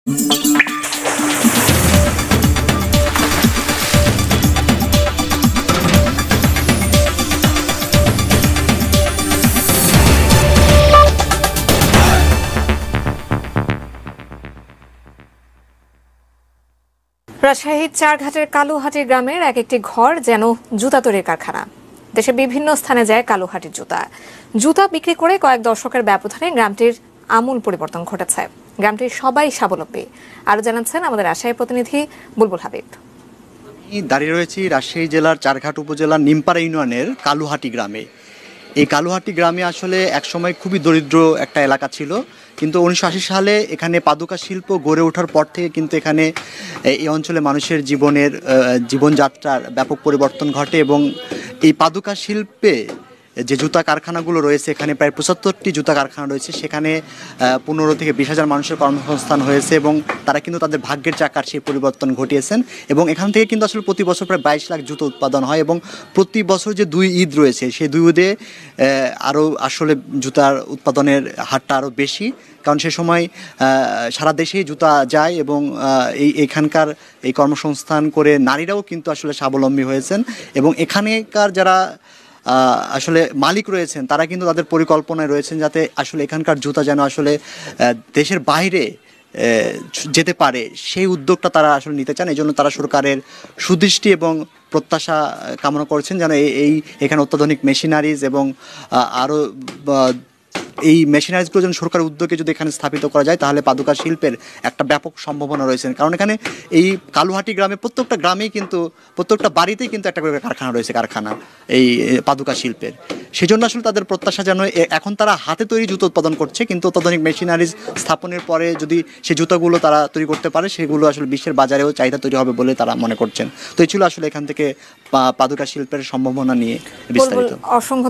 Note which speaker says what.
Speaker 1: রাজশাহীর চারঘাটের কালুহাটি গ্রামের একটি ঘর যেন জুতা তৈরির কারখানা। দেশের বিভিন্ন স্থানে যায় কালুহাটির জুতা বিক্রি করে কয়েক দশকের ব্যবধানে গ্রামটির আমূল পরিবর্তন ঘটেছে। গ্রামটির সবাই স্বাবলম্বী। আরো জানাচ্ছেন আমাদের রাজশাহী প্রতিনিধি বুলবুল হাবিব।
Speaker 2: দাঁড়িয়ে রয়েছি রাজশাহী জেলার চারঘাট উপজেলার নিমপাড়া ইউনিয়নের কালুহাটি গ্রামে। এই কালুহাটি গ্রামে আসলে একসময় খুবই দরিদ্র একটা এলাকা ছিল, কিন্তু 1980 সালে এখানে পাদুকা শিল্প গড়ে ওঠার পর থেকে কিন্তু এখানে এই অঞ্চলে মানুষের জীবনযাত্রার ব্যাপক পরিবর্তন ঘটে এবং এই পাদুকা শিল্পে যে জুতা কারখানাগুলো রয়েছে, এখানে প্রায় 75টি জুতা কারখানা রয়েছে। সেখানে 15 থেকে 20,000 মানুষের কর্মসংস্থান হয়েছে এবং তারা কিন্তু তাদের ভাগ্যের চাকার সেই পরিবর্তন ঘটিয়েছেন। এবং এখান থেকে কিন্তু আসলে প্রতি বছর প্রায় 22 লাখ জুতো উৎপাদন হয় এবং প্রতি বছর যে 2 ঈদ রয়েছে সেই 2 ঈদে আরও আসলে জুতার উৎপাদনের হারটা আরও বেশি, কারণ সে সময় সারা দেশেই জুতা যায় এবং এখানকার এই কর্মসংস্থান করে নারীরাও কিন্তু আসলে স্বাবলম্বী হয়েছেন। এবং এখানকার যারা আসলে মালিক রয়েছেন তারা কিন্তু তাদের পরিকল্পনায় রয়েছেন যাতে আসলে এখানকার জুতা যেন আসলে দেশের বাইরে যেতে পারে, সেই উদ্যোগটা তারা আসলে নিতে চান। এই জন্য তারা সরকারের সুদৃষ্টি এবং প্রত্যাশা কামনা করছেন যেন এখানে অত্যাধুনিক মেশিনারিজ এবং আরও এই মেশিনারিজগুলো যেন সরকারের উদ্যোগে যদি এখানে স্থাপিত করা যায় তাহলে পাদুকা শিল্পের একটা ব্যাপক সম্ভাবনা রয়েছে। কারণ এখানে এই কালুহাটি গ্রামে প্রত্যেকটা গ্রামেই কিন্তু প্রত্যেকটা বাড়িতেই কিন্তু একটা করে কারখানা রয়েছে, এই পাদুকা শিল্পের। সেই জন্য আসলে তাদের প্রত্যাশা যেন এখন তারা হাতে তৈরি জুতো উৎপাদন করছে, কিন্তু অত্যাধুনিক মেশিনারিজ স্থাপনের পরে যদি সেই জুতোগুলো তারা তৈরি করতে পারে সেগুলো আসলে বিশ্বের বাজারেও চাহিদা তৈরি হবে বলে তারা মনে করছেন। তো এই ছিল আসলে এখান থেকে পাদুকা শিল্পের সম্ভাবনা নিয়ে বিস্তারিত।
Speaker 1: অসংখ্য